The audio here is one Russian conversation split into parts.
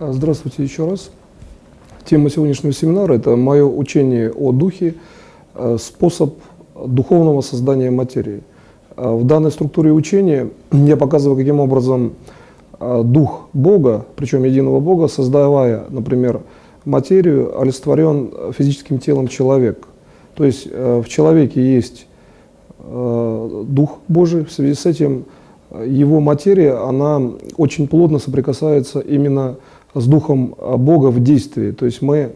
Здравствуйте еще раз. Тема сегодняшнего семинара – это мое учение о духе, способ духовного создания материи. В данной структуре учения я показываю, каким образом дух Бога, причем единого Бога, создавая, например, материю, олицетворен физическим телом человек. То есть в человеке есть Дух Божий, в связи с этим его материя, она очень плотно соприкасается именно с Духом Бога в действии. То есть мы,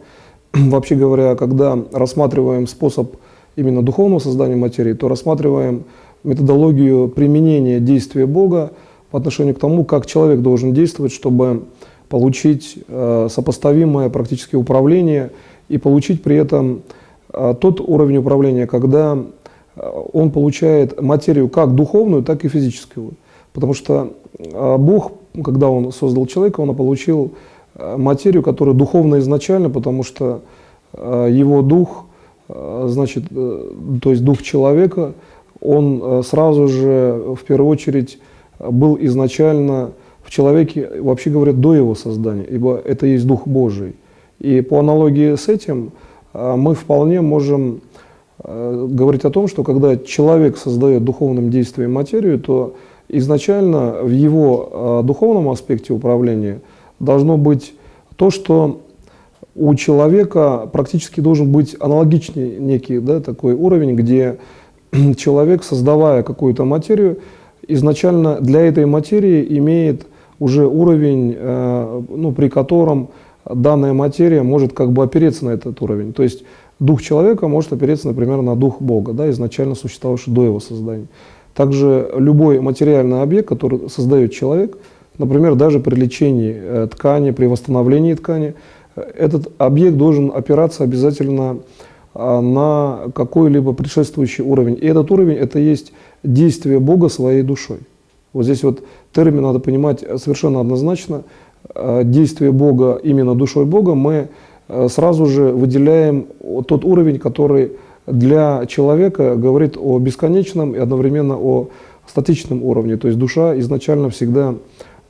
вообще говоря, когда рассматриваем способ именно духовного создания материи, то рассматриваем методологию применения действия Бога по отношению к тому, как человек должен действовать, чтобы получить сопоставимое практически управление и получить при этом тот уровень управления, когда он получает материю как духовную, так и физическую. Потому что Бог, когда Он создал человека, Он получил материю, которая духовна изначально, потому что его дух, значит, то есть дух человека, он сразу же, в первую очередь, был изначально в человеке, вообще говоря, до его создания, ибо это есть Дух Божий. И по аналогии с этим мы вполне можем говорить о том, что когда человек создает духовным действием материю, то изначально в его духовном аспекте управления должно быть то, что у человека практически должен быть аналогичный некий, да, такой уровень, где человек, создавая какую-то материю, изначально для этой материи имеет уже уровень, при котором данная материя может как бы опереться на этот уровень. То есть дух человека может опереться, например, на дух Бога, да, изначально существовавший до его создания. Также любой материальный объект, который создает человек, например, даже при лечении ткани, при восстановлении ткани, этот объект должен опираться обязательно на какой-либо предшествующий уровень. И этот уровень – это есть действие Бога своей душой. Вот здесь вот термин надо понимать совершенно однозначно. Действие Бога именно душой Бога мы сразу же выделяем тот уровень, который для человека говорит о бесконечном и одновременно о статичном уровне. То есть душа изначально всегда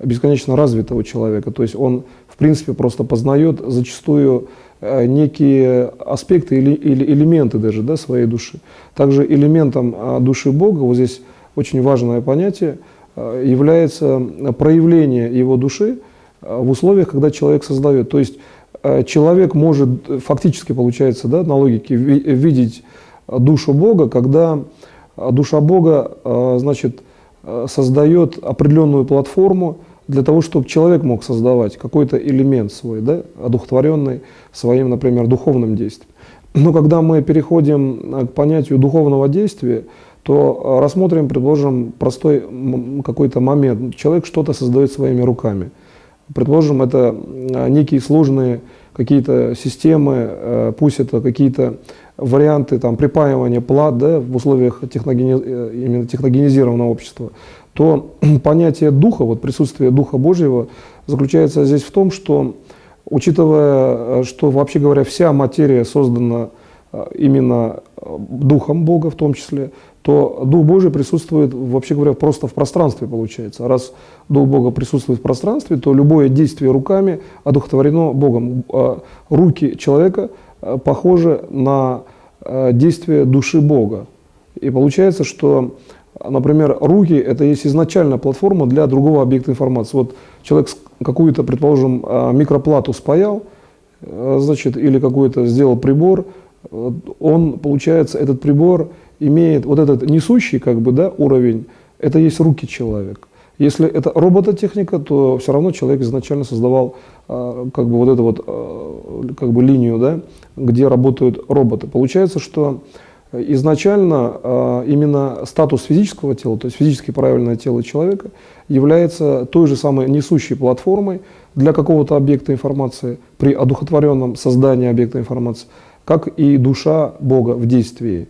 бесконечно развита у человека. То есть он, в принципе, просто познает зачастую некие аспекты или элементы даже, да, своей души. Также элементом души Бога, вот здесь очень важное понятие, является проявление его души в условиях, когда человек создает. То есть человек может фактически, получается, да, на логике, видеть душу Бога, когда душа Бога, значит, создает определенную платформу для того, чтобы человек мог создавать какой-то элемент свой, да, одухотворенный своим, например, духовным действием. Но когда мы переходим к понятию духовного действия, то рассмотрим, предположим, простой какой-то момент. Человек что-то создает своими руками. Предположим, это некие сложные какие-то системы, пусть это какие-то варианты там, припаивания плат, да, в условиях именно техногенизированного общества, то понятие духа, вот присутствие Духа Божьего заключается здесь в том, что, учитывая, что, вообще говоря, вся материя создана именно Духом Бога в том числе, то Дух Божий присутствует, вообще говоря, просто в пространстве, получается. Раз Дух Бога присутствует в пространстве, то любое действие руками одухотворено Богом. Руки человека похожи на действие души Бога. И получается, что, например, руки – это есть изначальная платформа для другого объекта информации. Вот человек какую-то, предположим, микроплату спаял, значит, или какой-то сделал прибор, он, получается, этот прибор имеет вот этот несущий, как бы, да, уровень, это есть руки человека. Если это робототехника, то все равно человек изначально создавал как бы вот эту вот как бы линию, да, где работают роботы. Получается, что изначально именно статус физического тела, то есть физически правильное тело человека, является той же самой несущей платформой для какого-то объекта информации при одухотворенном создании объекта информации, как и душа Бога в действии.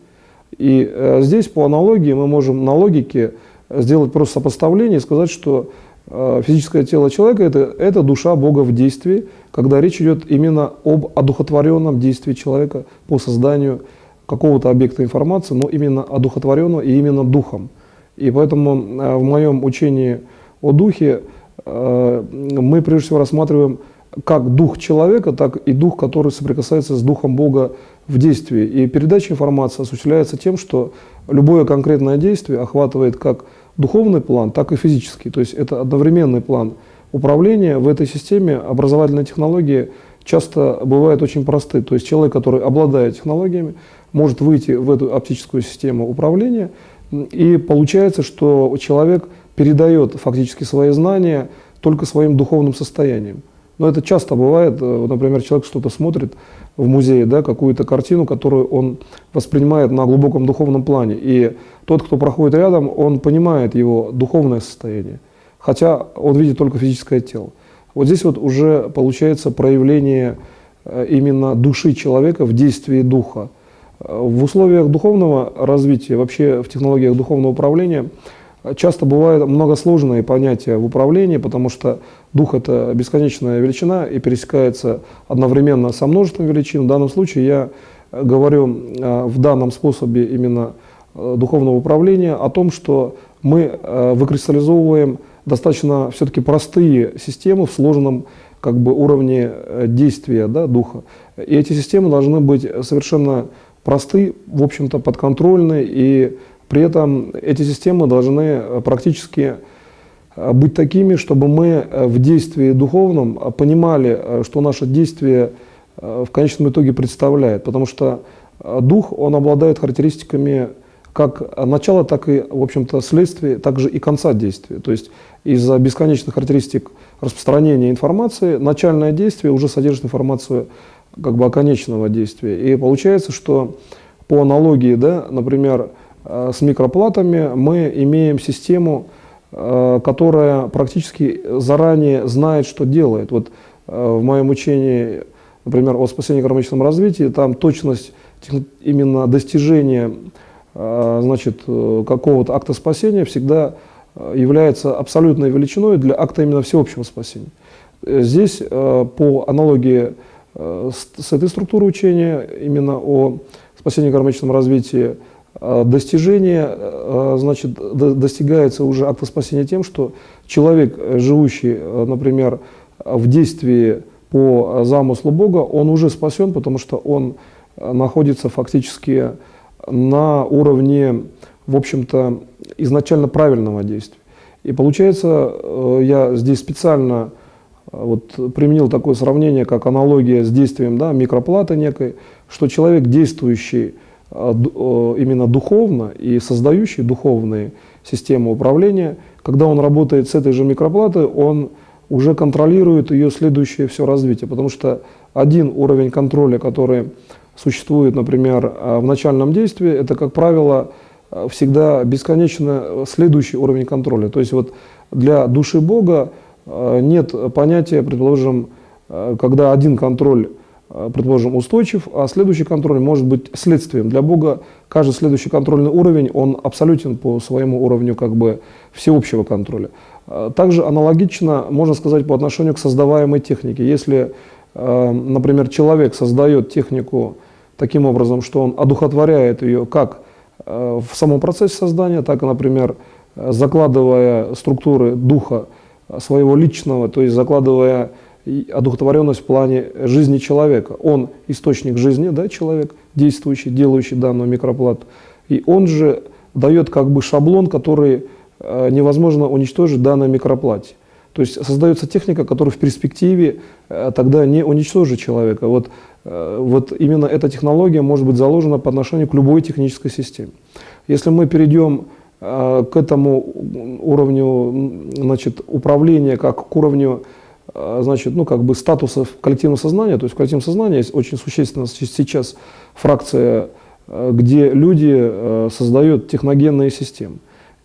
И здесь по аналогии мы можем на логике сделать просто сопоставление и сказать, что физическое тело человека это душа Бога в действии, когда речь идет именно об одухотворенном действии человека по созданию какого-то объекта информации, но именно одухотворенного и именно духом. И поэтому в моем учении о духе мы прежде всего рассматриваем как дух человека, так и дух, который соприкасается с духом Бога в действии. И передача информации осуществляется тем, что любое конкретное действие охватывает как духовный план, так и физический. То есть это одновременный план управления. В этой системе образовательные технологии часто бывают очень просты. То есть человек, который обладает технологиями, может выйти в эту оптическую систему управления, и получается, что человек передает фактически свои знания только своим духовным состоянием. Но это часто бывает, например, человек что-то смотрит в музее, да, какую-то картину, которую он воспринимает на глубоком духовном плане. И тот, кто проходит рядом, он понимает его духовное состояние, хотя он видит только физическое тело. Вот здесь вот уже получается проявление именно души человека в действии духа. В условиях духовного развития, вообще в технологиях духовного управления, часто бывают многосложные понятия в управлении, потому что дух – это бесконечная величина и пересекается одновременно со множеством величин. В данном случае я говорю в данном способе именно духовного управления о том, что мы выкристаллизовываем достаточно все-таки простые системы в сложном как бы уровне действия, да, духа. И эти системы должны быть совершенно просты, в общем-то подконтрольны, и при этом эти системы должны практически быть такими, чтобы мы в действии духовном понимали, что наше действие в конечном итоге представляет. Потому что дух, он обладает характеристиками как начала, так и, в общем-то, следствия, также и конца действия. То есть из-за бесконечных характеристик распространения информации начальное действие уже содержит информацию как бы оконечного действия. И получается, что по аналогии, да, например, с микроплатами мы имеем систему, которая практически заранее знает, что делает. Вот в моем учении, например, о спасении кармическом развитии, там точность именно достижения, значит, какого-то акта спасения всегда является абсолютной величиной для акта именно всеобщего спасения. Здесь по аналогии с этой структурой учения, именно о спасении кармическом развитии, достижение, значит, достигается уже акта спасения тем, что человек, живущий, например, в действии по замыслу Бога, он уже спасен, потому что он находится фактически на уровне, в общем-то, изначально правильного действия. И получается, я здесь специально вот применил такое сравнение, как аналогия с действием, да, микроплаты некой, что человек, действующий именно духовно и создающий духовные системы управления, когда он работает с этой же микроплатой, он уже контролирует ее следующее все развитие. Потому что один уровень контроля, который существует, например, в начальном действии, это, как правило, всегда бесконечно следующий уровень контроля. То есть вот для души Бога нет понятия, предположим, когда один контроль, предположим, устойчив, а следующий контроль может быть следствием. Для Бога каждый следующий контрольный уровень, он абсолютен по своему уровню как бы всеобщего контроля. Также аналогично можно сказать по отношению к создаваемой технике. Если, например, человек создает технику таким образом, что он одухотворяет ее как в самом процессе создания, так и, например, закладывая структуры духа своего личного, то есть закладывая одухотворенность в плане жизни человека. Он источник жизни, да, человек, действующий, делающий данную микроплату. И он же дает как бы шаблон, который невозможно уничтожить в данной микроплате. То есть создается техника, которая в перспективе тогда не уничтожит человека. Вот именно эта технология может быть заложена по отношению к любой технической системе. Если мы перейдем к этому уровню, значит, управления, как к уровню, значит, ну, как бы статусов коллективного сознания, то есть в коллективном сознании есть очень существенно сейчас фракция, где люди создают техногенные системы.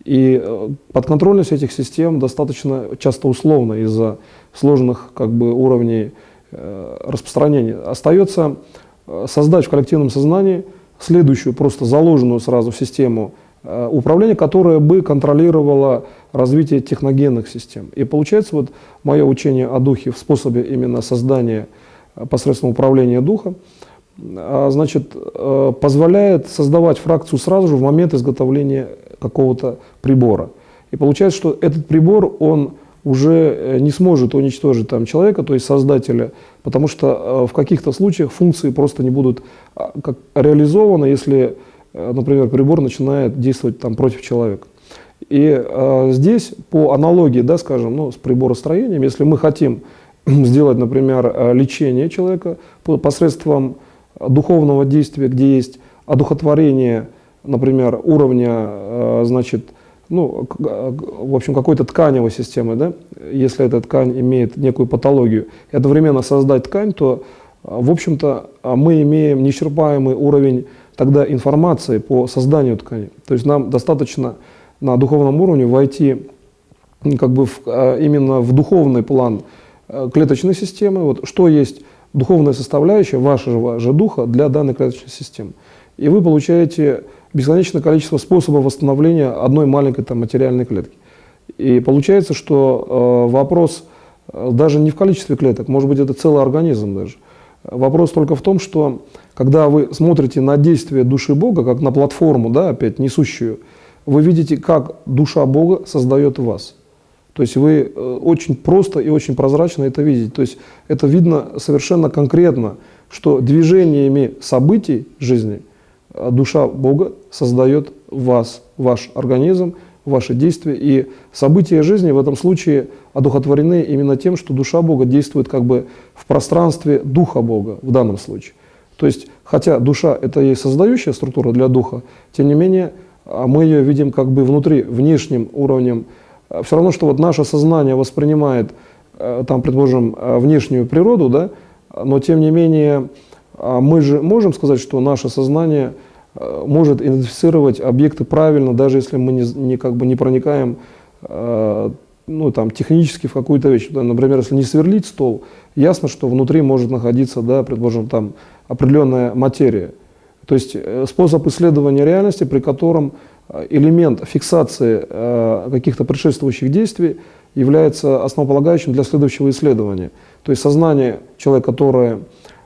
И подконтрольность этих систем достаточно часто условна из-за сложных как бы уровней распространения. Остается создать в коллективном сознании следующую, просто заложенную сразу систему управления, которая бы контролировала развитие техногенных систем. И получается, вот мое учение о духе в способе именно создания посредством управления духа, значит, позволяет создавать фракцию сразу же в момент изготовления какого-то прибора. И получается, что этот прибор, он уже не сможет уничтожить там человека, то есть создателя, потому что в каких-то случаях функции просто не будут как реализованы, если, например, прибор начинает действовать там против человека. И здесь по аналогии, да, скажем, ну, с приборостроением, если мы хотим сделать, например, лечение человека посредством духовного действия, где есть одухотворение, например, уровня, значит, ну, в общем, какой-то тканевой системы, да, если эта ткань имеет некую патологию, и одновременно создать ткань, то, в общем-то, мы имеем неисчерпаемый уровень тогда информации по созданию ткани. То есть нам достаточно на духовном уровне войти как бы именно в духовный план клеточной системы, вот, что есть духовная составляющая вашего же духа для данной клеточной системы. И вы получаете бесконечное количество способов восстановления одной маленькой там, материальной клетки. И получается, что вопрос даже не в количестве клеток, может быть, это целый организм даже. Вопрос только в том, что когда вы смотрите на действие души Бога, как на платформу, да, опять несущую, вы видите, как душа Бога создает вас. То есть вы очень просто и очень прозрачно это видите. То есть это видно совершенно конкретно, что движениями событий жизни душа Бога создает вас, ваш организм, ваши действия. И события жизни в этом случае одухотворены именно тем, что душа Бога действует как бы в пространстве Духа Бога в данном случае. То есть, хотя душа – это и создающая структура для Духа, тем не менее мы ее видим как бы внутри, внешним уровнем. Все равно, что вот наше сознание воспринимает, там, предположим, внешнюю природу, да, но тем не менее мы же можем сказать, что наше сознание может идентифицировать объекты правильно, даже если мы не проникаем ну, там, технически в какую-то вещь. Например, если не сверлить стол, ясно, что внутри может находиться, да, предположим, там, определенная материя. То есть способ исследования реальности, при котором элемент фиксации каких-то предшествующих действий является основополагающим для следующего исследования. То есть сознание человека, которое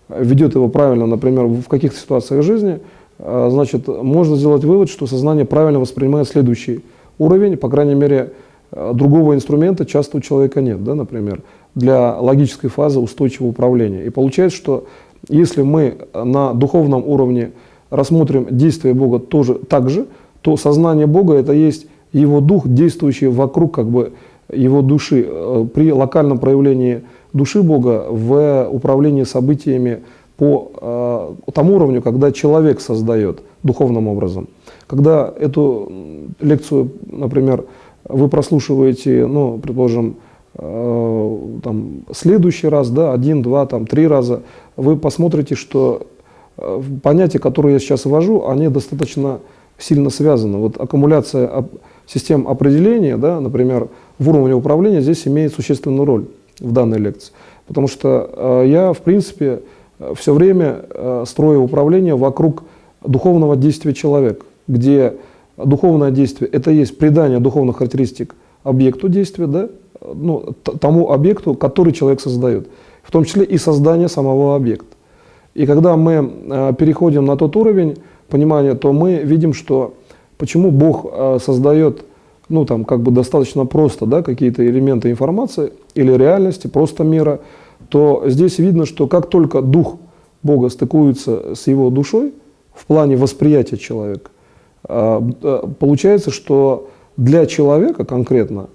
ведет его правильно, например, в каких-то ситуациях жизни, значит, можно сделать вывод, что сознание правильно воспринимает следующий уровень, по крайней мере, другого инструмента часто у человека нет, да, например, для логической фазы устойчивого управления. И получается, что если мы на духовном уровне рассмотрим действие Бога тоже так же, то сознание Бога – это есть Его Дух, действующий вокруг как бы Его души. При локальном проявлении души Бога в управлении событиями по тому уровню, когда человек создает духовным образом. Когда эту лекцию, например, вы прослушиваете, ну, предположим, там, следующий раз, да, 1, 2, там, 3 раза, вы посмотрите, что понятия, которые я сейчас ввожу, они достаточно сильно связаны. Вот аккумуляция систем определения, да, например, в уровне управления здесь имеет существенную роль в данной лекции. Потому что я, в принципе, все время строю управление вокруг духовного действия человека, где духовное действие – это есть придание духовных характеристик объекту действия, да, ну, тому объекту, который человек создает, в том числе и создание самого объекта. И когда мы переходим на тот уровень понимания, то мы видим, что почему Бог создает, ну, там, как бы достаточно просто, да, какие-то элементы информации или реальности, просто мира, то здесь видно, что как только Дух Бога стыкуется с его душой в плане восприятия человека, получается, что для человека конкретно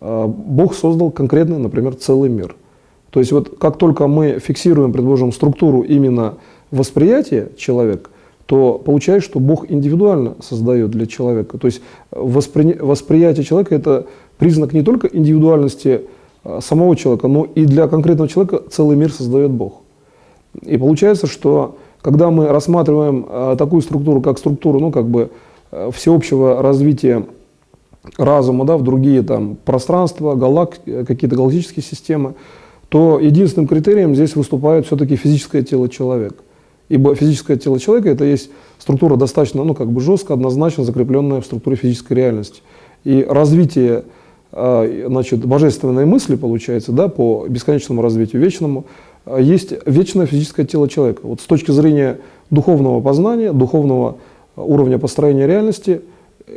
Бог создал конкретный, например, целый мир. То есть вот как только мы фиксируем, предположим, структуру именно восприятия человека, то получается, что Бог индивидуально создает для человека. То есть восприятие человека – это признак не только индивидуальности самого человека, но и для конкретного человека целый мир создает Бог. И получается, что когда мы рассматриваем такую структуру, как структуру, ну, как бы всеобщего развития разума, да, в другие там пространства, какие-то галактические системы, то единственным критерием здесь выступает все-таки физическое тело человека. Ибо физическое тело человека – это есть структура достаточно, ну, как бы жестко, однозначно закрепленная в структуре физической реальности. И развитие, значит, божественной мысли, получается, да, по бесконечному развитию вечному, есть вечное физическое тело человека. Вот с точки зрения духовного познания, духовного уровня построения реальности,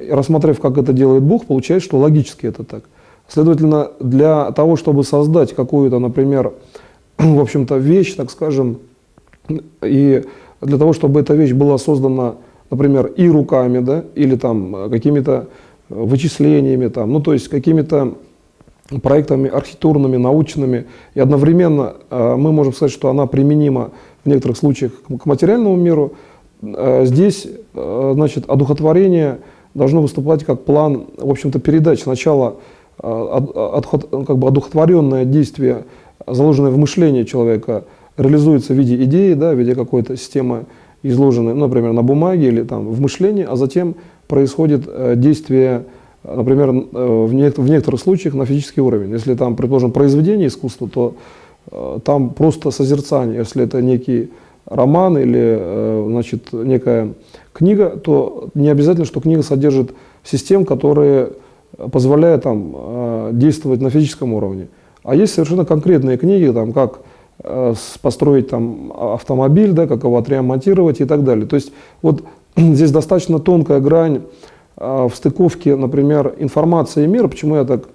рассмотрев, как это делает Бог, получается, что логически это так. Следовательно, для того, чтобы создать какую-то, например, в общем-то, вещь, так скажем, и для того, чтобы эта вещь была создана, например, и руками, да, или там какими-то вычислениями, там, ну, то есть какими-то проектами архитектурными, научными, и одновременно мы можем сказать, что она применима в некоторых случаях к материальному миру, здесь, значит, одухотворение должно выступать как план, в общем-то, передач. Сначала как бы одухотворенное действие, заложенное в мышлении человека, реализуется в виде идеи, да, в виде какой-то системы, изложенной, ну, например, на бумаге или там, в мышлении, а затем происходит действие, например, в некоторых случаях на физический уровень. Если там, предположим, произведение искусства, то там просто созерцание. Если это некий роман или, значит, некая книга, то не обязательно, что книга содержит систем, которые позволяют там действовать на физическом уровне. А есть совершенно конкретные книги, там, как построить там автомобиль, да, как его отремонтировать и так далее. То есть вот здесь достаточно тонкая грань в стыковке, например, информации и мира. Почему я так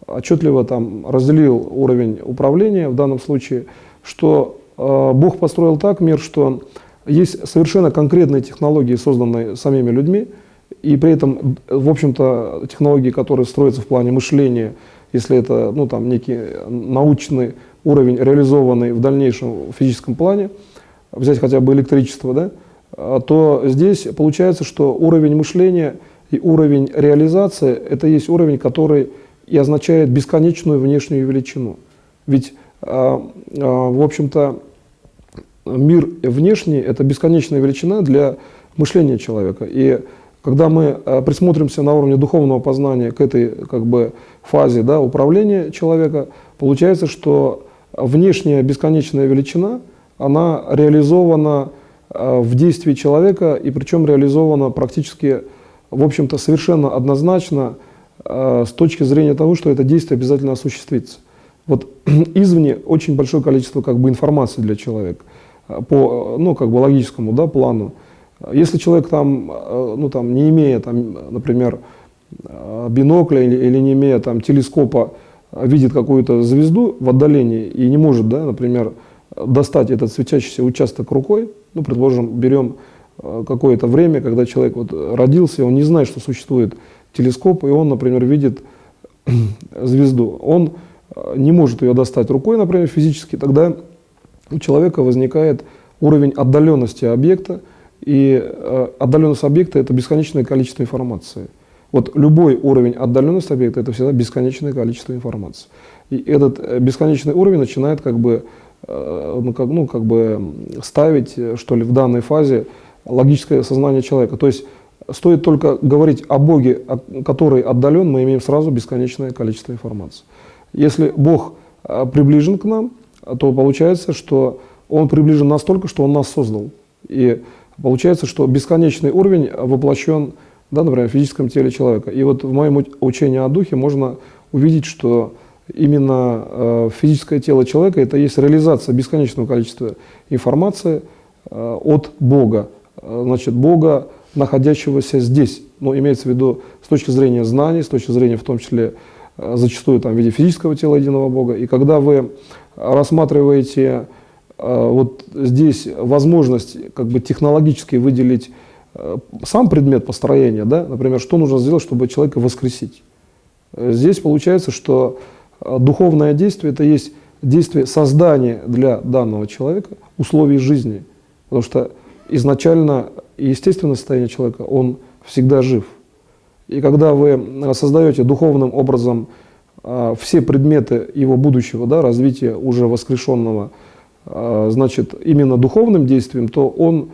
отчетливо там разделил уровень управления в данном случае, что Бог построил так мир, что есть совершенно конкретные технологии, созданные самими людьми, и при этом, в общем-то, технологии, которые строятся в плане мышления, если это, ну, там, некий научный уровень, реализованный в дальнейшем в физическом плане, взять хотя бы электричество, да, то здесь получается, что уровень мышления и уровень реализации – это есть уровень, который и означает бесконечную внешнюю величину. Ведь, в общем-то, мир внешний – это бесконечная величина для мышления человека. И когда мы присмотримся на уровне духовного познания к этой, как бы, фазе, да, управления человека, получается, что внешняя бесконечная величина, она реализована в действии человека, и причем реализована практически, в общем-то, совершенно однозначно с точки зрения того, что это действие обязательно осуществится. Вот извне очень большое количество, как бы, информации для человека по, ну, как бы, логическому, да, плану. Если человек там, ну, там, не имея, там, например, бинокля или не имея там телескопа, видит какую-то звезду в отдалении и не может, да, например, достать этот светящийся участок рукой, ну, предположим, берем какое-то время, когда человек вот родился, и он не знает, что существует телескоп, и он, например, видит звезду. Он не может ее достать рукой, например, физически, тогда у человека возникает уровень отдаленности объекта, и отдаленность объекта – это бесконечное количество информации. Вот любой уровень отдаленности объекта – это всегда бесконечное количество информации. И этот бесконечный уровень начинает, как бы, как бы ставить, что ли, в данной фазе логическое сознание человека. То есть стоит только говорить о Боге, который отдален, мы имеем сразу бесконечное количество информации. Если Бог приближен к нам, то получается, что Он приближен настолько, что Он нас создал. И получается, что бесконечный уровень воплощен, да, например, в физическом теле человека. И вот в моем учении о Духе можно увидеть, что именно физическое тело человека – это есть реализация бесконечного количества информации от Бога. Значит, Бога, находящегося здесь. Но имеется в виду с точки зрения знаний, с точки зрения в том числе зачастую там, в виде физического тела единого Бога. И когда вы рассматриваете вот здесь возможность, как бы, технологически выделить сам предмет построения, да, например, что нужно сделать, чтобы человека воскресить. Здесь получается, что духовное действие – это есть действие создания для данного человека условий жизни. Потому что изначально естественное состояние человека, он всегда жив. И когда вы создаете духовным образом все предметы его будущего, да, развития уже воскрешенного, значит, именно духовным действием, то он,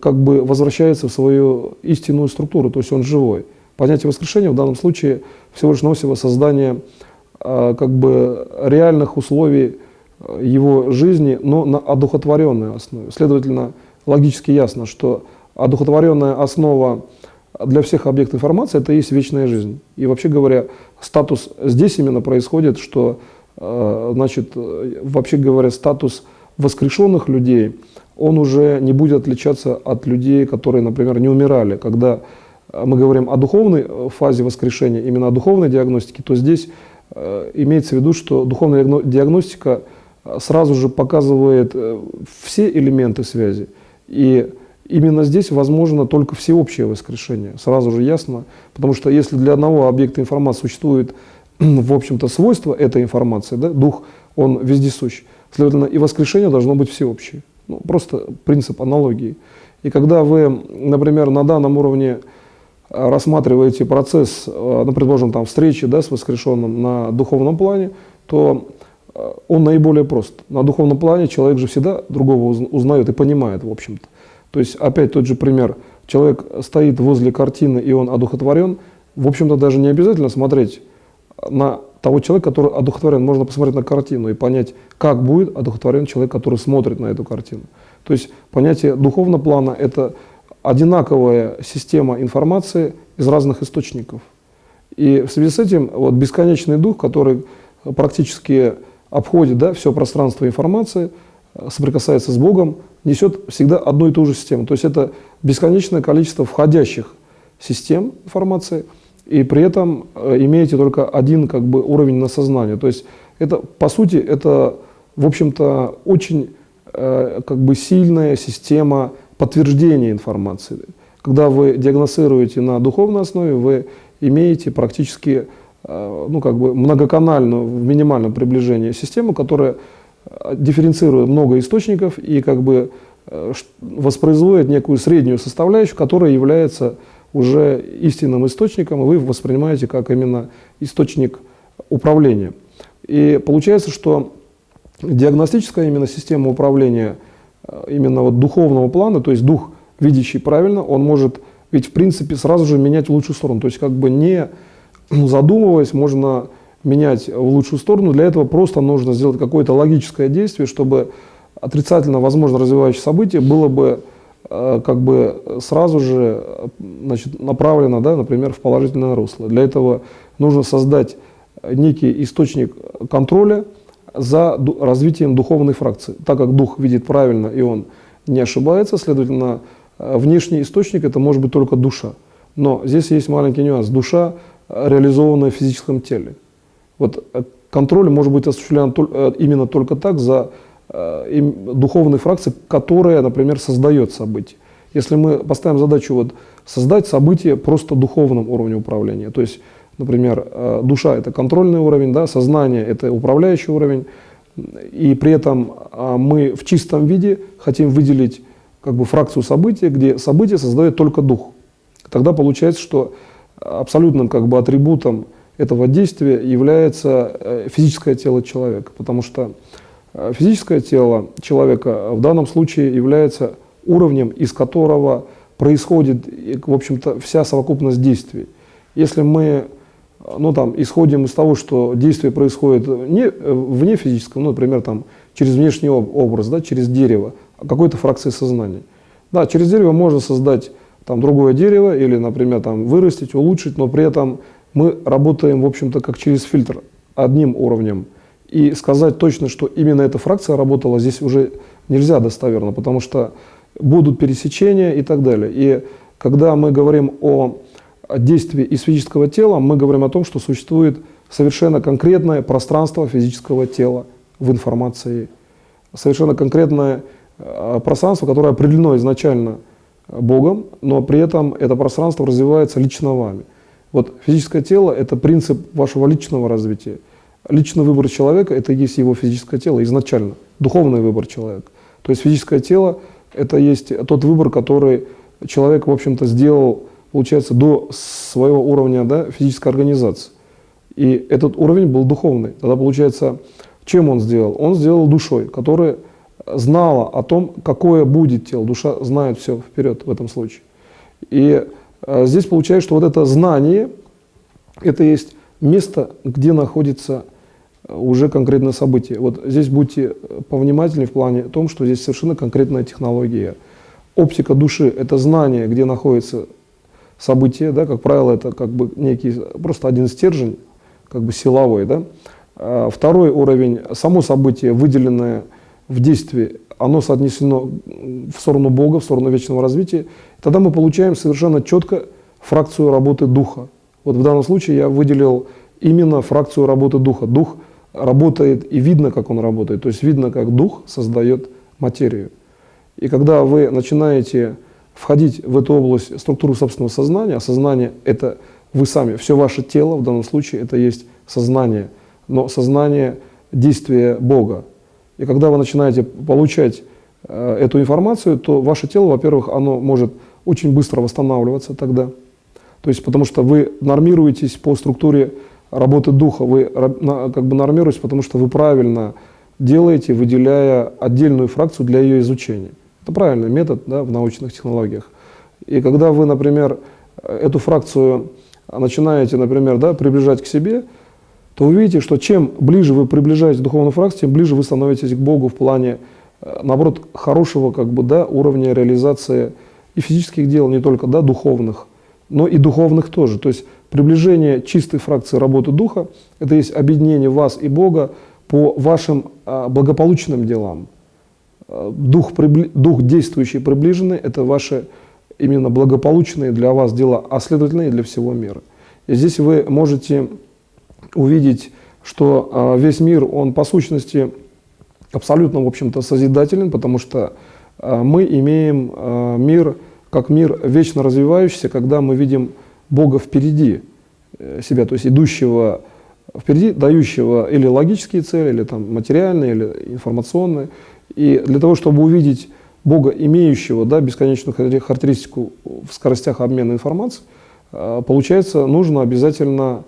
как бы, возвращается в свою истинную структуру, то есть он живой. Понятие воскрешения в данном случае всего лишь навсего создание, как бы, реальных условий его жизни, но на одухотворенной основе. Следовательно, логически ясно, что одухотворенная основа для всех объектов информации – это и есть вечная жизнь. И вообще говоря, статус здесь именно происходит, что, значит, вообще говоря, статус воскрешенных людей, он уже не будет отличаться от людей, которые, например, не умирали. Когда мы говорим о духовной фазе воскрешения, именно о духовной диагностике, то здесь имеется в виду, что духовная диагностика сразу же показывает все элементы связи. И именно здесь возможно только всеобщее воскрешение. Сразу же ясно, потому что если для одного объекта информации существует, в общем-то, свойство этой информации, да, дух, он вездесущ, следовательно, и воскрешение должно быть всеобщее. Ну, просто принцип аналогии. И когда вы, например, на данном уровне рассматриваете процесс, предположим, там, встречи, да, с воскрешенным на духовном плане, то он наиболее прост. На духовном плане человек же всегда другого узнает и понимает, в общем-то. То есть, опять тот же пример. Человек стоит возле картины, и он одухотворен. В общем-то, даже не обязательно смотреть на того человека, который одухотворен. Можно посмотреть на картину и понять, как будет одухотворен человек, который смотрит на эту картину. То есть, понятие духовного плана – это одинаковая система информации из разных источников. И в связи с этим вот бесконечный дух, который практически обходит, да, все пространство информации, соприкасается с Богом, несет всегда одну и ту же систему. То есть это бесконечное количество входящих систем информации, и при этом имеете только один как бы уровень на сознание. То есть это, по сути, это, в общем-то, очень как бы сильная система подтверждения информации. Когда вы диагностируете на духовной основе, вы имеете практически ну, как бы многоканальную в минимальном приближении систему, которая дифференцирует много источников и как бы воспроизводит некую среднюю составляющую, которая является уже истинным источником, и вы воспринимаете как именно источник управления. И получается, что диагностическая именно система управления именно вот духовного плана, то есть дух, видящий правильно, он может ведь в принципе сразу же менять в лучшую сторону. То есть как бы не задумываясь, можно менять в лучшую сторону. Для этого просто нужно сделать какое-то логическое действие, чтобы отрицательно, возможно, развивающее событие было бы как бы сразу же, значит, направлено, да, например, в положительное русло. Для этого нужно создать некий источник контроля за развитием духовной фракции. Так как дух видит правильно и он не ошибается, следовательно, внешний источник это может быть только душа. Но здесь есть маленький нюанс. Душа, реализованная в физическом теле. Вот контроль может быть осуществлен именно только так за духовной фракцией, которая, например, создает событие. Если мы поставим задачу вот, создать событие просто духовном уровне управления, то есть, например, душа – это контрольный уровень, да, сознание – это управляющий уровень, и при этом мы в чистом виде хотим выделить как бы, фракцию события, где событие создает только дух. Тогда получается, что абсолютным как бы, атрибутом этого действия является физическое тело человека, потому что физическое тело человека в данном случае является уровнем, из которого происходит, в общем-то, вся совокупность действий. Если мы ну, там, исходим из того, что действие происходит не вне физического, ну, например, там, через внешний образ, да, через дерево, какой-то фракции сознания. Да, через дерево можно создать там, другое дерево или, например, там, вырастить, улучшить, но при этом мы работаем, в общем-то, как через фильтр, одним уровнем. И сказать точно, что именно эта фракция работала, здесь уже нельзя достоверно, потому что будут пересечения и так далее. И когда мы говорим о действии из физического тела, мы говорим о том, что существует совершенно конкретное пространство физического тела в информации, совершенно конкретное пространство, которое определено изначально Богом, но при этом это пространство развивается лично вами. Вот физическое тело – это принцип вашего личного развития. Личный выбор человека – это и есть его физическое тело изначально, духовный выбор человека. То есть физическое тело – это есть тот выбор, который человек, в общем-то, сделал, получается, до своего уровня, да, физической организации. И этот уровень был духовный. Тогда, получается, чем он сделал? Он сделал душой, которая знала о том, какое будет тело. Душа знает все вперед в этом случае. И здесь получается, что вот это знание – это есть место, где находится уже конкретное событие. Вот здесь будьте повнимательнее в плане том, что здесь совершенно конкретная технология. Оптика души – это знание, где находится событие, да, как правило, это как бы некий просто один стержень, как бы силовой. Да. Второй уровень – само событие, выделенное в действии, оно соотнесено в сторону Бога, в сторону вечного развития. Тогда мы получаем совершенно четко фракцию работы духа. Вот в данном случае я выделил именно фракцию работы духа. Дух работает, и видно, как он работает. То есть видно, как дух создает материю. И когда вы начинаете входить в эту область структуры собственного сознания, а сознание – это вы сами, все ваше тело в данном случае – это есть сознание, но сознание действия Бога. И когда вы начинаете получать эту информацию, то ваше тело, во-первых, оно может очень быстро восстанавливаться тогда. То есть потому что вы нормируетесь по структуре работы духа, вы как бы нормируетесь, потому что вы правильно делаете, выделяя отдельную фракцию для ее изучения. Это правильный метод, да, в научных технологиях. И когда вы, например, эту фракцию начинаете, например, да, приближать к себе, то вы видите, что чем ближе вы приближаете духовную фракцию, тем ближе вы становитесь к Богу в плане, наоборот, хорошего как бы, да, уровня реализации и физических дел, не только да, духовных, но и духовных тоже. То есть приближение чистой фракции работы духа – это есть объединение вас и Бога по вашим благополучным делам. Дух действующий, приближенный – это ваши именно благополучные для вас дела, а следовательно и для всего мира. И здесь вы можете увидеть, что весь мир, он по сущности абсолютно, в общем-то, созидателен, потому что мы имеем мир как мир вечно развивающийся, когда мы видим Бога впереди себя, то есть идущего впереди, дающего или логические цели, или там, материальные, или информационные. И для того, чтобы увидеть Бога, имеющего да, бесконечную характеристику в скоростях обмена информацией, получается, нужно обязательно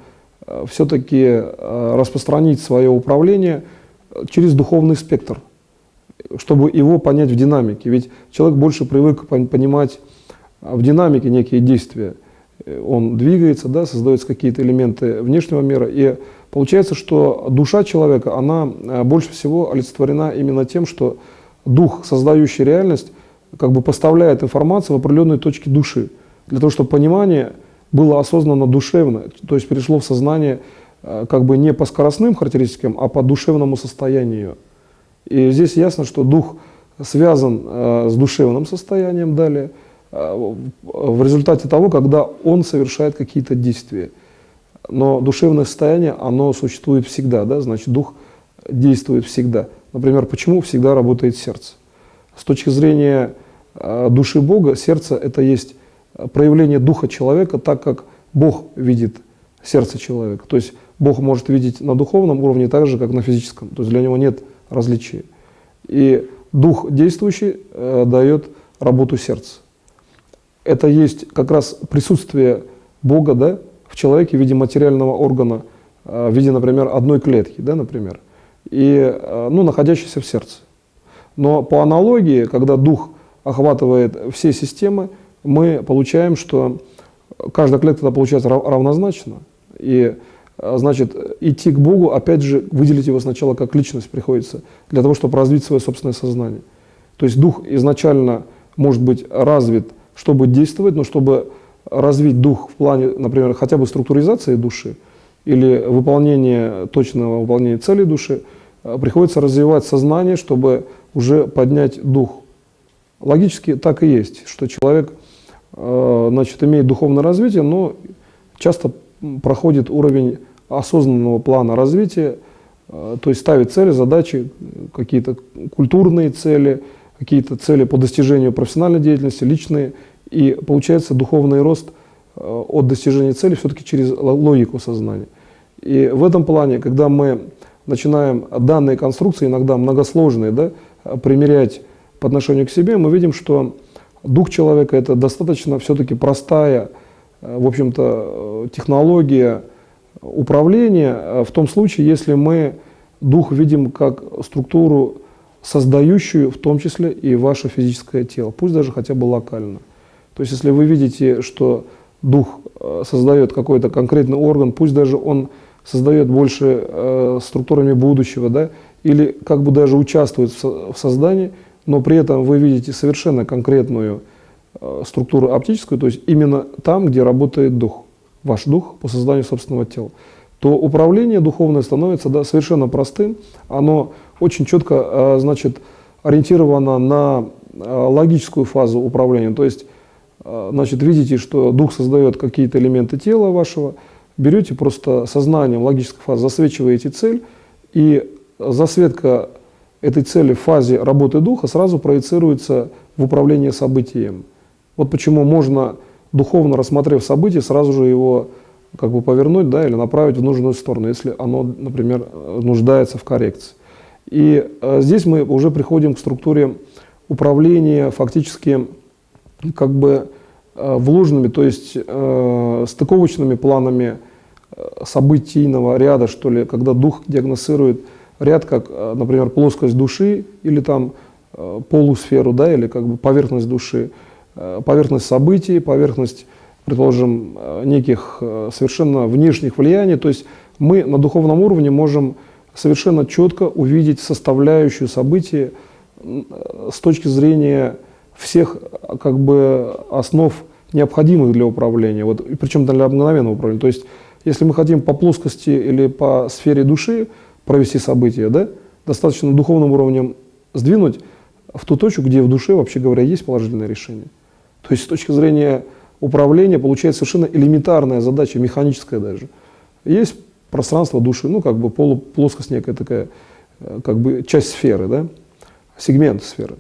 все-таки распространить свое управление через духовный спектр, чтобы его понять в динамике. Ведь человек больше привык понимать в динамике некие действия. Он двигается, да, создаются какие-то элементы внешнего мира. И получается, что душа человека, она больше всего олицетворена именно тем, что дух, создающий реальность, как бы поставляет информацию в определенные точки души, для того, чтобы понимание было осознанно душевно, то есть перешло в сознание как бы не по скоростным характеристикам, а по душевному состоянию. И здесь ясно, что дух связан с душевным состоянием далее, в результате того, когда он совершает какие-то действия. Но душевное состояние, оно существует всегда, да? Значит, дух действует всегда. Например, почему всегда работает сердце? С точки зрения души Бога, сердце – это есть проявление духа человека, так как Бог видит сердце человека. То есть Бог может видеть на духовном уровне так же, как на физическом. То есть для него нет различия. И дух действующий дает работу сердца. Это есть как раз присутствие Бога, да, в человеке в виде материального органа, в виде, например, одной клетки, да, например, и, ну, находящейся в сердце. Но по аналогии, когда дух охватывает все системы, мы получаем, что каждая клетка получается равнозначна. И, значит, идти к Богу, опять же, выделить его сначала как личность приходится, для того, чтобы развить свое собственное сознание. То есть дух изначально может быть развит, чтобы действовать, но чтобы развить дух в плане, например, хотя бы структуризации души или выполнения, точного выполнения целей души, приходится развивать сознание, чтобы уже поднять дух. Логически так и есть, что человек, значит, имеет духовное развитие, но часто проходит уровень осознанного плана развития, то есть ставит цели, задачи, какие-то культурные цели, какие-то цели по достижению профессиональной деятельности, личные, и получается духовный рост от достижения цели все-таки через логику сознания. И в этом плане, когда мы начинаем данные конструкции, иногда многосложные, да, примерять по отношению к себе, мы видим, что дух человека – это достаточно все-таки простая, в общем-то, технология управления, в том случае, если мы дух видим как структуру, создающую в том числе и ваше физическое тело, пусть даже хотя бы локально. То есть если вы видите, что дух создает какой-то конкретный орган, пусть даже он создает больше структурами будущего, да, или как бы даже участвует в создании, но при этом вы видите совершенно конкретную структуру оптическую, то есть именно там, где работает дух, ваш дух по созданию собственного тела, то управление духовное становится, да, совершенно простым, оно очень четко, значит, ориентировано на логическую фазу управления, то есть, значит, видите, что дух создает какие-то элементы тела вашего, берете просто сознанием логической фазы, засвечиваете цель, и засветка этой цели в фазе работы духа сразу проецируется в управление событием. Вот почему можно, духовно рассмотрев событие, сразу же его как бы повернуть, да, или направить в нужную сторону, если оно, например, нуждается в коррекции. И здесь мы уже приходим к структуре управления фактически как бы вложенными, то есть стыковочными планами событийного ряда, что ли, когда дух диагностирует ряд, как, например, плоскость души или там полусферу, да, или как бы поверхность души, поверхность событий, поверхность, предположим, неких совершенно внешних влияний. То есть мы на духовном уровне можем совершенно четко увидеть составляющую события с точки зрения всех как бы основ, необходимых для управления, вот, причем для мгновенного управления. То есть если мы хотим по плоскости или по сфере души провести события, да, достаточно духовным уровнем сдвинуть в ту точку, где в душе, вообще говоря, есть положительное решение. То есть с точки зрения управления получается совершенно элементарная задача, механическая даже. Есть пространство души, ну как бы полуплоскость некая такая, как бы часть сферы, да, сегмент сферы.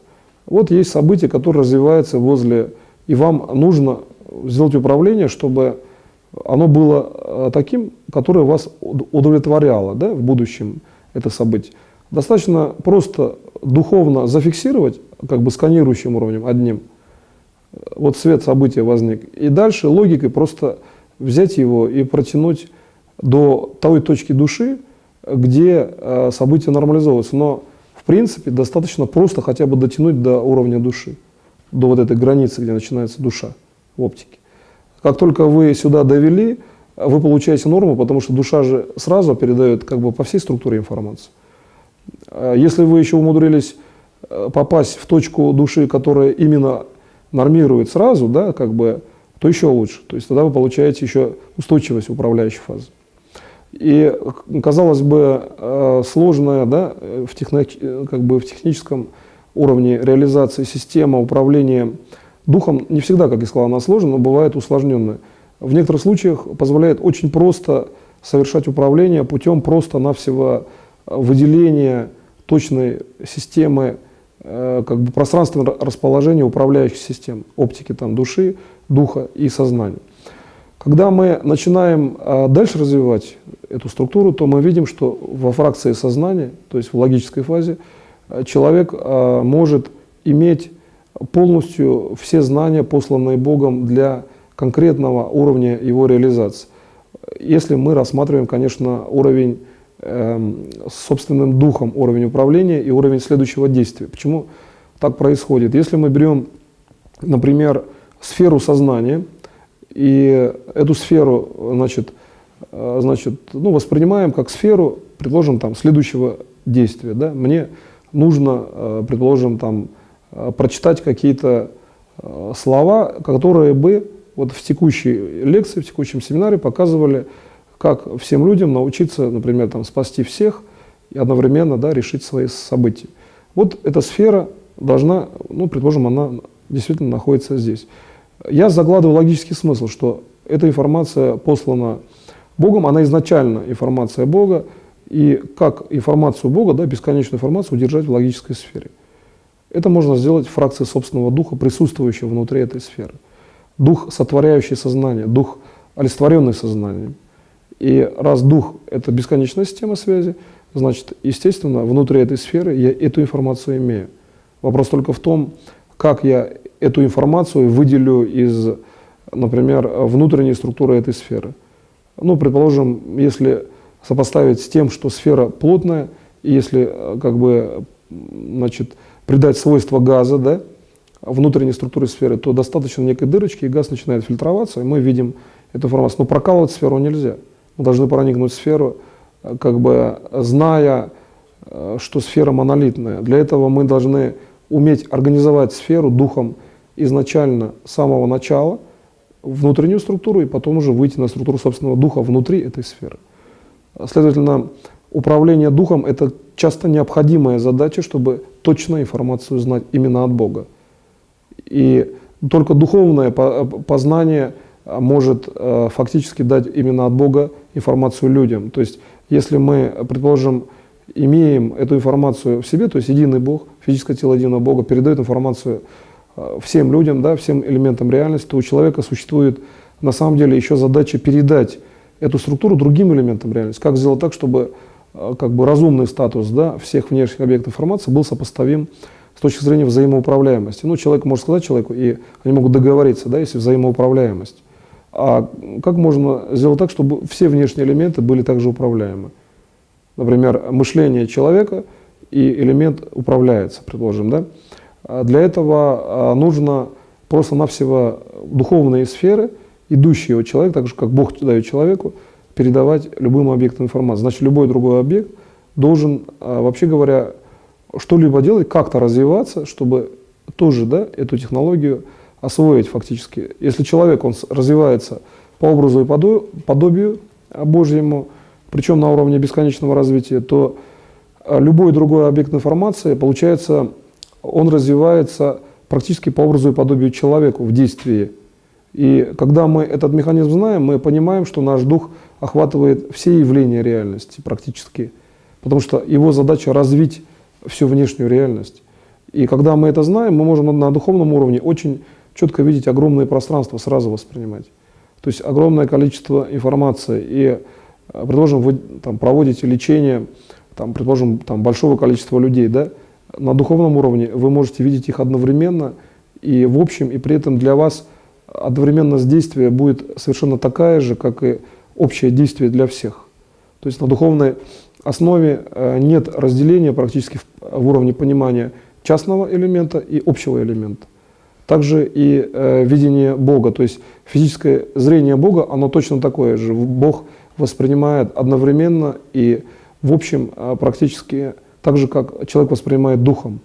Вот есть событие, которое развивается возле, и вам нужно сделать управление, чтобы оно было таким, которое вас удовлетворяло, да, в будущем, это событие. Достаточно просто духовно зафиксировать, как бы сканирующим уровнем одним, вот свет события возник, и дальше логикой просто взять его и протянуть до той точки души, где событие нормализовывается. Но в принципе достаточно просто хотя бы дотянуть до уровня души, до вот этой границы, где начинается душа в оптике. Как только вы сюда довели, вы получаете норму, потому что душа же сразу передает как бы по всей структуре информацию. Если вы еще умудрились попасть в точку души, которая именно нормирует сразу, да, как бы, то еще лучше. То есть тогда вы получаете еще устойчивость управляющей фазы. И, казалось бы, сложная, да, как бы в техническом уровне реализации система управления духом не всегда, как я сказал, она сложная, но бывает усложненная. В некоторых случаях позволяет очень просто совершать управление путем просто-навсего выделения точной системы, как бы пространственного расположения управляющих систем, оптики там, души, духа и сознания. Когда мы начинаем дальше развивать эту структуру, то мы видим, что во фракции сознания, то есть в логической фазе, человек может иметь полностью все знания, посланные Богом для конкретного уровня его реализации. Если мы рассматриваем, конечно, уровень собственным духом, уровень управления и уровень следующего действия. Почему так происходит? Если мы берем, например, сферу сознания, и эту сферу, значит, воспринимаем как сферу, предположим, там, следующего действия. Да? Мне нужно, предположим, там, прочитать какие-то слова, которые бы вот в текущей лекции, в текущем семинаре показывали, как всем людям научиться, например, там, спасти всех и одновременно, да, решить свои события. Вот эта сфера должна, ну, предположим, она действительно находится здесь. Я закладываю логический смысл, что эта информация послана Богом, она изначально информация Бога, и как информацию Бога, да, бесконечную информацию удержать в логической сфере. Это можно сделать в фракции собственного духа, присутствующего внутри этой сферы. Дух, сотворяющий сознание, дух, олицетворенный сознанием. И раз дух – это бесконечная система связи, значит, естественно, внутри этой сферы я эту информацию имею. Вопрос только в том, как я эту информацию выделю из, например, внутренней структуры этой сферы. Ну, предположим, если сопоставить с тем, что сфера плотная, и если как бы, значит, придать свойства газа, да, внутренней структуре сферы, то достаточно некой дырочки, и газ начинает фильтроваться, и мы видим эту информацию. Но прокалывать сферу нельзя. Мы должны проникнуть в сферу, как бы зная, что сфера монолитная. Для этого мы должны уметь организовать сферу духом изначально, с самого начала, внутреннюю структуру, и потом уже выйти на структуру собственного духа внутри этой сферы. Следовательно, управление духом – это часто необходимая задача, чтобы точно информацию знать именно от Бога. И только духовное познание может фактически дать именно от Бога информацию людям. То есть если мы, предположим, имеем эту информацию в себе, то есть единый Бог, физическое тело единого Бога передает информацию всем людям, да, всем элементам реальности, то у человека существует на самом деле еще задача передать эту структуру другим элементам реальности. Как сделать так, чтобы как бы разумный статус, да, всех внешних объектов информации был сопоставим с точки зрения взаимоуправляемости. Ну, человек может сказать человеку, и они могут договориться, да, если взаимоуправляемость. А как можно сделать так, чтобы все внешние элементы были также управляемы? Например, мышление человека и элемент управляется, предположим, да? Для этого нужно просто-навсего духовные сферы, идущие от человека, так же, как Бог дает человеку, передавать любым объектам информации. Значит, любой другой объект должен, вообще говоря, что-либо делать, как-то развиваться, чтобы тоже, да, эту технологию освоить фактически. Если человек, он развивается по образу и подобию Божьему, причем на уровне бесконечного развития, то любой другой объект информации, получается, он развивается практически по образу и подобию человеку в действии. И когда мы этот механизм знаем, мы понимаем, что наш дух охватывает все явления реальности практически, потому что его задача развить всю внешнюю реальность. И когда мы это знаем, мы можем на духовном уровне очень четко видеть огромное пространство, сразу воспринимать. То есть огромное количество информации. И, предположим, вы там проводите лечение, там, предположим, там, большого количества людей, да? На духовном уровне вы можете видеть их одновременно и в общем, и при этом для вас одновременность действия будет совершенно такая же, как и общее действие для всех. То есть на духовной основе нет разделения практически в уровне понимания частного элемента и общего элемента. Также и видение Бога, то есть физическое зрение Бога, оно точно такое же. Бог воспринимает одновременно и в общем практически так же, как человек воспринимает духом.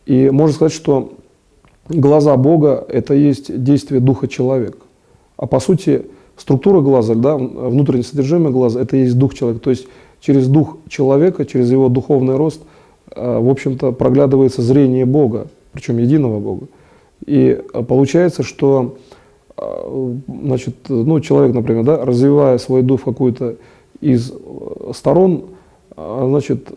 И можно сказать, что глаза Бога – это есть действие духа человека. А по сути структура глаза, да, внутреннее содержимое глаза – это есть дух человека. То есть через дух человека, через его духовный рост, в общем-то, проглядывается зрение Бога, причем единого Бога. И получается, что значит, ну, человек, например, да, развивая свой дух в какую-то из сторон, значит,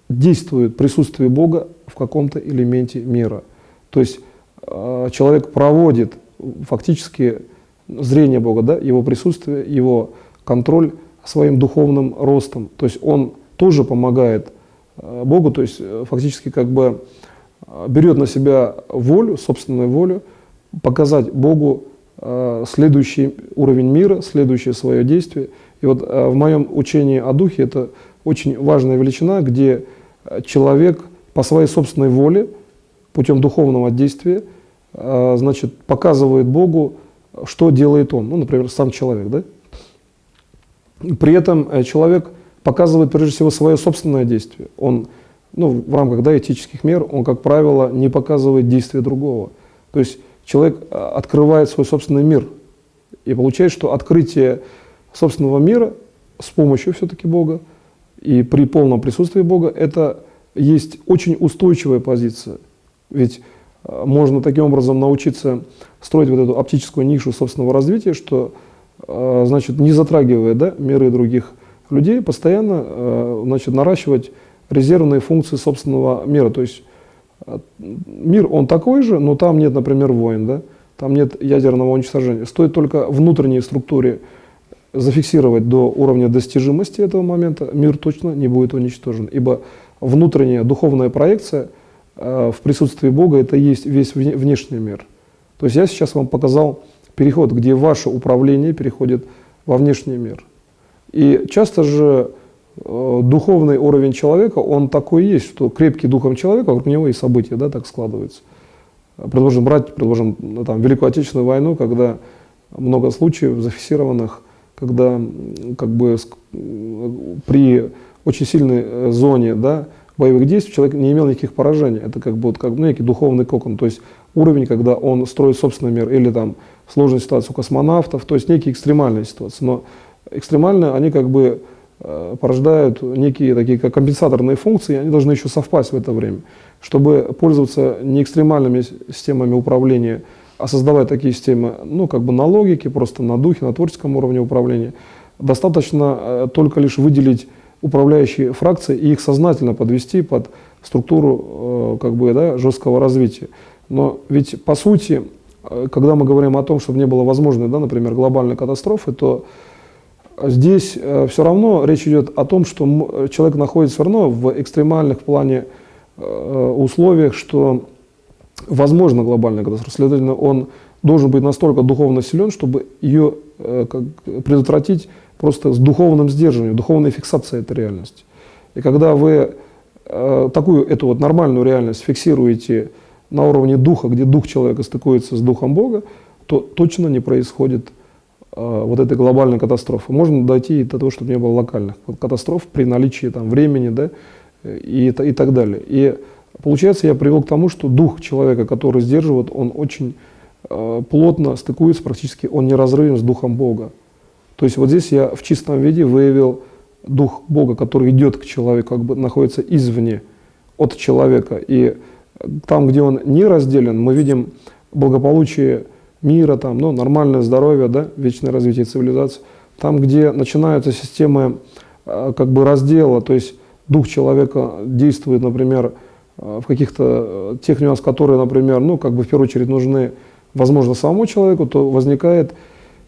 действует присутствие Бога в каком-то элементе мира. То есть человек проводит фактически зрение Бога, да, его присутствие, его контроль своим духовным ростом. То есть он тоже помогает Богу, то есть фактически как бы берет на себя волю, собственную волю, показать Богу следующий уровень мира, следующее свое действие. И вот в моем учении о Духе это очень важная величина, где человек по своей собственной воле, путем духовного действия, значит, показывает Богу, что делает он. Ну, например, сам человек. Да? При этом человек показывает прежде всего свое собственное действие. Он, ну, в рамках, да, этических мер, он, как правило, не показывает действия другого. То есть человек открывает свой собственный мир. И получается, что открытие собственного мира с помощью все-таки Бога и при полном присутствии Бога – это есть очень устойчивая позиция. Ведь можно таким образом научиться строить вот эту оптическую нишу собственного развития, что, значит, не затрагивая, да, миры других людей, постоянно, значит, наращивать резервные функции собственного мира. То есть мир, он такой же, но там нет, например, войн, да? Там нет ядерного уничтожения. Стоит только внутренней структуре зафиксировать до уровня достижимости этого момента, мир точно не будет уничтожен. Ибо внутренняя духовная проекция в присутствии Бога – это и есть весь внешний мир. То есть я сейчас вам показал переход, где ваше управление переходит во внешний мир. И часто же духовный уровень человека, он такой есть, что крепкий духом человека, вокруг него и события, да, так складываются. Предложим там, Великую Отечественную войну, когда много случаев зафиксированных, когда как бы при очень сильной зоне, да, боевых действий человек не имел никаких поражений. Это как бы, ну, некий духовный кокон, то есть уровень, когда он строит собственный мир, или там сложная ситуация у космонавтов, то есть некие экстремальные ситуации. Но экстремальные, они как бы порождают некие такие как компенсаторные функции, и они должны еще совпасть в это время, чтобы пользоваться не экстремальными системами управления а создавать такие системы, ну, как бы на логике, просто на духе, на творческом уровне управления, достаточно только лишь выделить управляющие фракции и их сознательно подвести под структуру как бы, да, жесткого развития. Но ведь по сути, когда мы говорим о том, чтобы не было возможной, да, например, глобальной катастрофы, то здесь все равно речь идет о том, что человек находится все равно в экстремальных в плане условиях, что возможно глобальная катастрофа. Следовательно, он должен быть настолько духовно силен, чтобы ее предотвратить просто с духовным сдерживанием, духовной фиксацией этой реальности. И когда вы эту вот нормальную реальность фиксируете на уровне духа, где дух человека стыкуется с духом Бога, то точно не происходит вот этой глобальной катастрофы. Можно дойти и до того, чтобы не было локальных катастроф при наличии там, времени, да, и так далее. И получается, я привел к тому, что дух человека, который сдерживает, он очень плотно стыкуется, практически он неразрывен с духом Бога. То есть вот здесь я в чистом виде выявил дух Бога, который идет к человеку, как бы находится извне от человека. И там, где он не разделен, мы видим благополучие мира, там, ну, нормальное здоровье, да, вечное развитие цивилизации. Там, где начинаются системы как бы раздела, то есть дух человека действует, например, в каких-то тех нюансах, которые, например, ну, как бы в первую очередь нужны, возможно, самому человеку, то возникает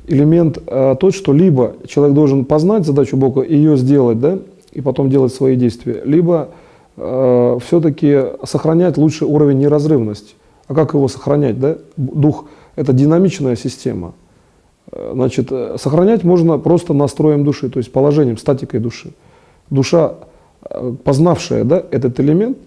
элемент тот, что либо человек должен познать задачу Бога и ее сделать, да, и потом делать свои действия, либо все-таки сохранять лучший уровень неразрывности. А как его сохранять, да? Дух – это динамичная система. Значит, сохранять можно просто настроем души, то есть положением, статикой души. Душа, познавшая, да, этот элемент,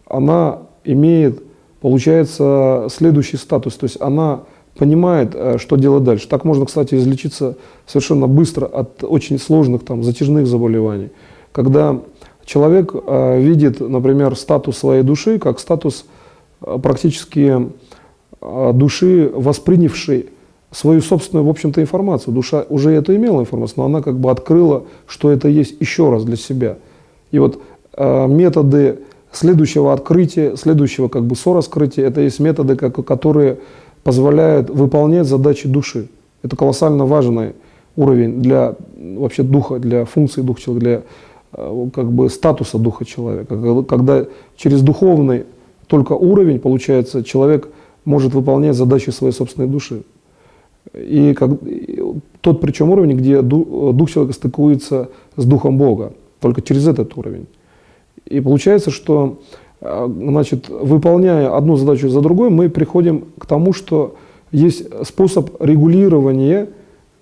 она имеет, получается, следующий статус, то есть она понимает, что делать дальше. Так можно, кстати, излечиться совершенно быстро от очень сложных там, затяжных заболеваний. Когда человек видит, например, статус своей души как статус практически души, воспринявшей свою собственную, в общем-то, информацию. Душа уже это имела информацию, но она как бы открыла, что это есть еще раз для себя. И вот методы следующего открытия, следующего как бы сораскрытия, это есть методы, которые позволяют выполнять задачи души. Это колоссально важный уровень для вообще духа, для функции духа человека, для как бы статуса духа человека. Когда через духовный только уровень, получается, человек может выполнять задачи своей собственной души. И тот причем уровень, где дух человека стыкуется с духом Бога, только через этот уровень. И получается, что, значит, выполняя одну задачу за другой, мы приходим к тому, что есть способ регулирования,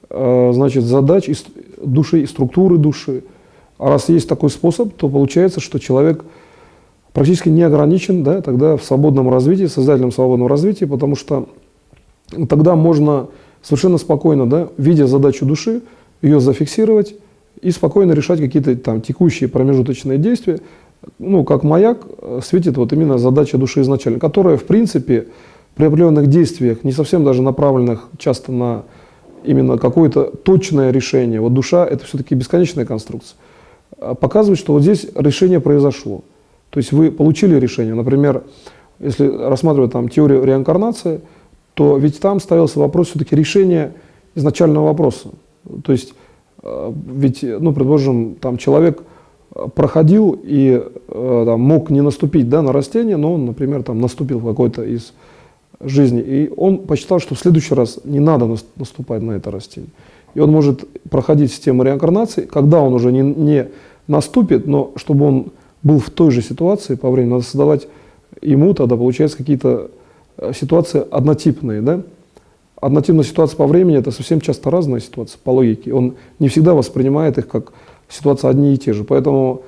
значит, задач души и структуры души. А раз есть такой способ, то получается, что человек практически не ограничен, да, тогда в свободном развитии, сознательном свободном развитии, потому что тогда можно совершенно спокойно, да, видя задачу души, ее зафиксировать и спокойно решать какие-то там текущие промежуточные действия. Ну, как маяк светит вот именно задача души изначально, которая, в принципе, при определенных действиях, не совсем даже направленных часто на именно какое-то точное решение, вот душа – это все-таки бесконечная конструкция, показывает, что вот здесь решение произошло. То есть вы получили решение. Например, если рассматривать там теорию реинкарнации, то ведь там ставился вопрос все-таки решения изначального вопроса. То есть ведь, ну, предположим, там человек проходил и там, мог не наступить, да, на растение, но он, например, там, наступил в какой-то из жизни, и он посчитал, что в следующий раз не надо наступать на это растение. И он может проходить систему реинкарнации, когда он уже не наступит, но чтобы он был в той же ситуации по времени, надо создавать ему тогда, получается, какие-то ситуации однотипные, да? Однотипная ситуация по времени – это совсем часто разная ситуация по логике. Он не всегда воспринимает их как ситуации одни и те же. Поэтому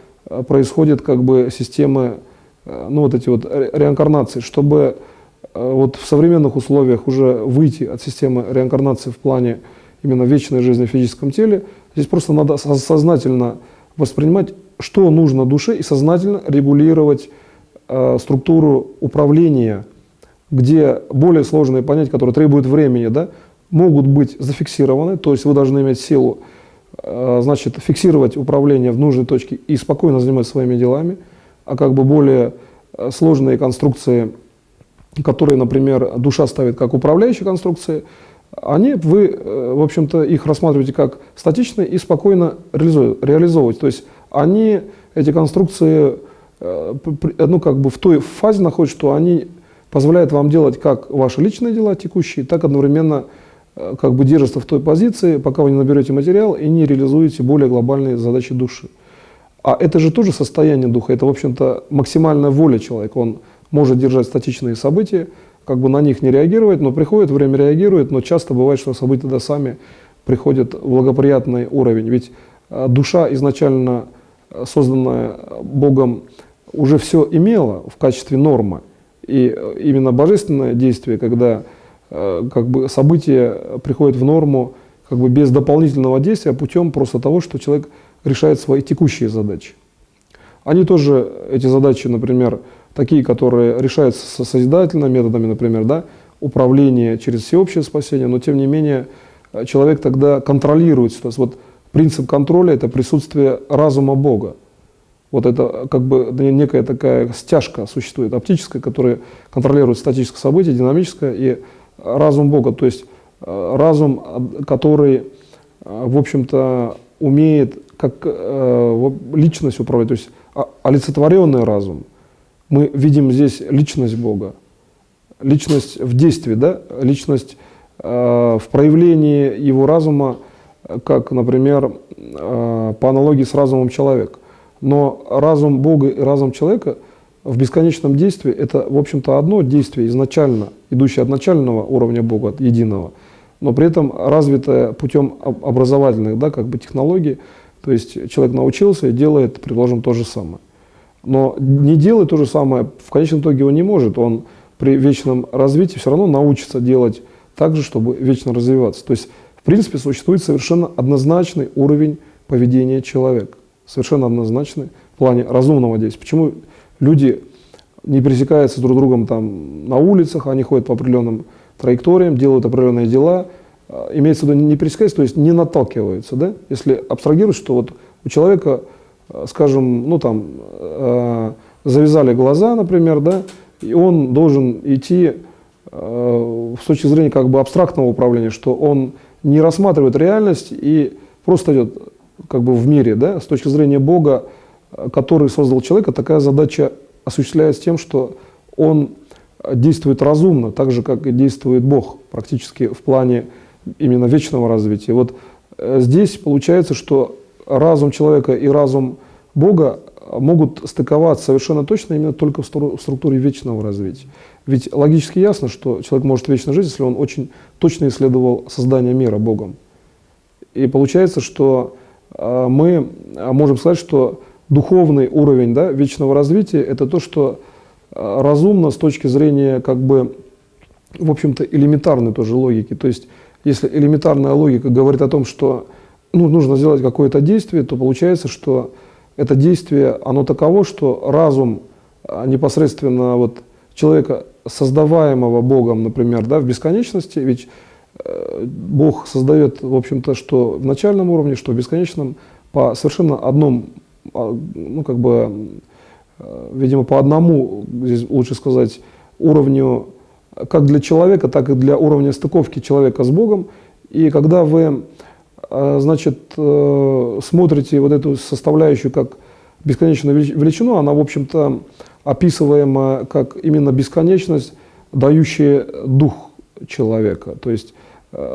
происходят как бы системы, ну вот эти вот реинкарнации. Чтобы вот в современных условиях уже выйти от системы реинкарнации в плане именно вечной жизни в физическом теле, здесь просто надо сознательно воспринимать, что нужно душе, и сознательно регулировать структуру управления, где более сложные понятия, которые требуют времени, да, могут быть зафиксированы, то есть вы должны иметь силу, значит, фиксировать управление в нужной точке и спокойно заниматься своими делами, а как бы более сложные конструкции, которые, например, душа ставит как управляющие конструкции, вы, в общем-то, их рассматриваете как статичные и спокойно реализовываете. То есть эти конструкции, ну, как бы в той фазе находятся, что они позволяют вам делать как ваши личные дела текущие, так одновременно как бы держатся в той позиции, пока вы не наберете материал и не реализуете более глобальные задачи души. А это же тоже состояние духа, это, в общем-то, максимальная воля человека. Он может держать статичные события, как бы на них не реагировать, но приходит время, реагирует, но часто бывает, что события да сами приходят в благоприятный уровень. Ведь душа, изначально созданная Богом, уже все имела в качестве нормы. И именно божественное действие, когда как бы события приходят в норму как бы без дополнительного действия, путем просто того, что человек решает свои текущие задачи. Они тоже, эти задачи, например, такие, которые решаются созидательными методами, например, да, управление через всеобщее спасение, но тем не менее человек тогда контролирует ситуацию. Вот принцип контроля – это присутствие разума Бога. Вот это как бы некая такая стяжка существует, оптическая, которая контролирует статическое событие, динамическое, и разум Бога, то есть разум, который, в общем-то, умеет как личность управлять, то есть олицетворенный разум. Мы видим здесь личность Бога, личность в действии, да? Личность в проявлении его разума, как, например, по аналогии с разумом человека. Но разум Бога и разум человека в бесконечном действии – это, в общем-то, одно действие изначально, идущее от начального уровня Бога, от единого, но при этом развитое путем образовательных, да, как бы технологий. То есть человек научился и делает, предположим, то же самое. Но не делать то же самое в конечном итоге он не может. Он при вечном развитии все равно научится делать так же, чтобы вечно развиваться. То есть, в принципе, существует совершенно однозначный уровень поведения человека. Совершенно однозначный в плане разумного действия. Почему люди не пересекаются друг с другом там на улицах, они ходят по определенным траекториям, делают определенные дела, имеется в виду не пересекаются, то есть не наталкиваются. Да? Если абстрагировать, что вот у человека, скажем, ну там завязали глаза, например, да, и он должен идти с точки зрения как бы абстрактного управления, что он не рассматривает реальность и просто идет как бы в мире, да, с точки зрения Бога, который создал человека, такая задача осуществляется тем, что он действует разумно, так же, как и действует Бог, практически в плане именно вечного развития. Вот здесь получается, что разум человека и разум Бога могут стыковаться совершенно точно именно только в структуре вечного развития. Ведь логически ясно, что человек может вечно жить, если он очень точно исследовал создание мира Богом. И получается, что мы можем сказать, что духовный уровень, да, вечного развития – это то, что разумно с точки зрения как бы, в общем-то, элементарной тоже логики. То есть, если элементарная логика говорит о том, что нужно сделать какое-то действие, то получается, что это действие, оно таково, что разум непосредственно вот человека, создаваемого Богом, например, да, в бесконечности, ведь Бог создает, в общем-то, что в начальном уровне, что в бесконечном, по совершенно одном, ну, как бы, видимо, по одному, здесь лучше сказать, уровню, как для человека, так и для уровня стыковки человека с Богом. И когда вы, значит, смотрите вот эту составляющую как бесконечную величину, она, в общем-то, описываема как именно бесконечность, дающая дух человека. То есть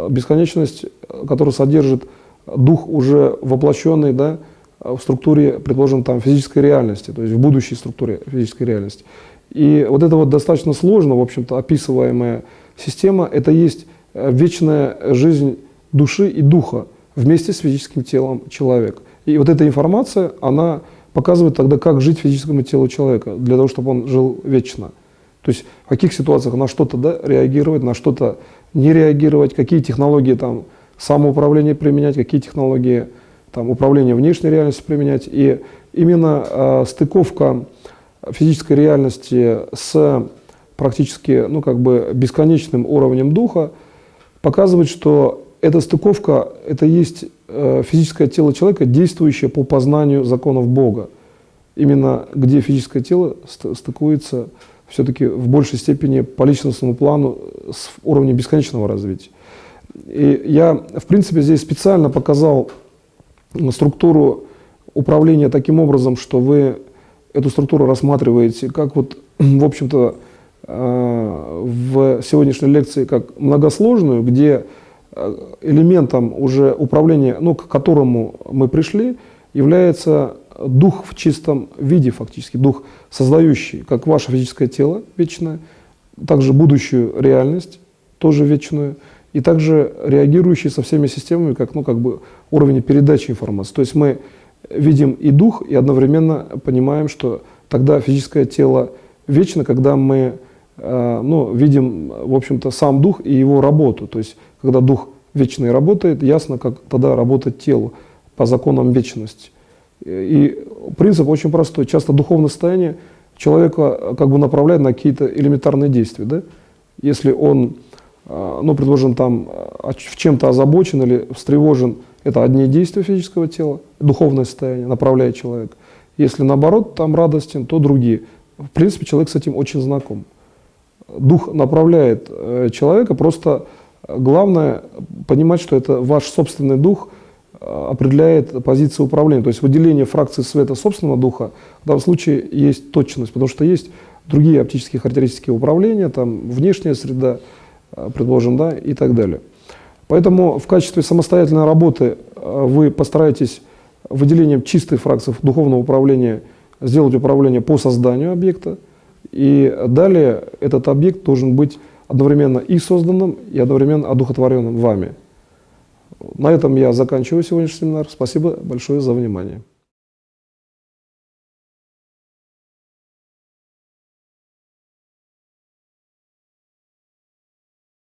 бесконечность, которая содержит дух уже воплощенный, да, в структуре, предположим, там, физической реальности, то есть в будущей структуре физической реальности. И вот эта вот достаточно сложно, в общем-то, описываемая система, это есть вечная жизнь души и духа вместе с физическим телом человека. И вот эта информация, она показывает тогда, как жить физическому телу человека, для того, чтобы он жил вечно. То есть в каких ситуациях на что-то, да, реагировать, на что-то не реагировать, какие технологии там, самоуправления применять, какие технологии там, управления внешней реальностью применять. И именно стыковка физической реальности с практически, ну, как бы бесконечным уровнем духа показывает, что эта стыковка – это есть физическое тело человека, действующее по познанию законов Бога. Именно где физическое тело стыкуется все-таки в большей степени по личностному плану с уровня бесконечного развития. И я, в принципе, здесь специально показал структуру управления таким образом, что вы эту структуру рассматриваете как вот, в общем-то, в сегодняшней лекции как многосложную, где элементом уже управления, ну, к которому мы пришли, является дух в чистом виде фактически, дух создающий, как ваше физическое тело вечное, также будущую реальность, тоже вечную, и также реагирующий со всеми системами, как, ну, как бы уровень передачи информации. То есть мы видим и дух, и одновременно понимаем, что тогда физическое тело вечно, когда мы ну, видим, в общем-то, сам дух и его работу. То есть, когда дух вечный работает, ясно, как тогда работает тело по законам вечности. И принцип очень простой. Часто духовное состояние человека как бы направляет на какие-то элементарные действия. Да? Если он, ну, предположим, там в чем-то озабочен или встревожен, это одни действия физического тела, духовное состояние направляет человека. Если наоборот, там радостен, то другие. В принципе, человек с этим очень знаком. Дух направляет человека, просто главное понимать, что это ваш собственный дух определяет позицию управления. То есть выделение фракции света собственного духа в данном случае есть точность, потому что есть другие оптические характеристики управления, там внешняя среда, предположим, да, и так далее. Поэтому в качестве самостоятельной работы вы постараетесь выделением чистой фракции духовного управления сделать управление по созданию объекта, и далее этот объект должен быть одновременно и созданным, и одновременно одухотворенным вами. На этом я заканчиваю сегодняшний семинар. Спасибо большое за внимание.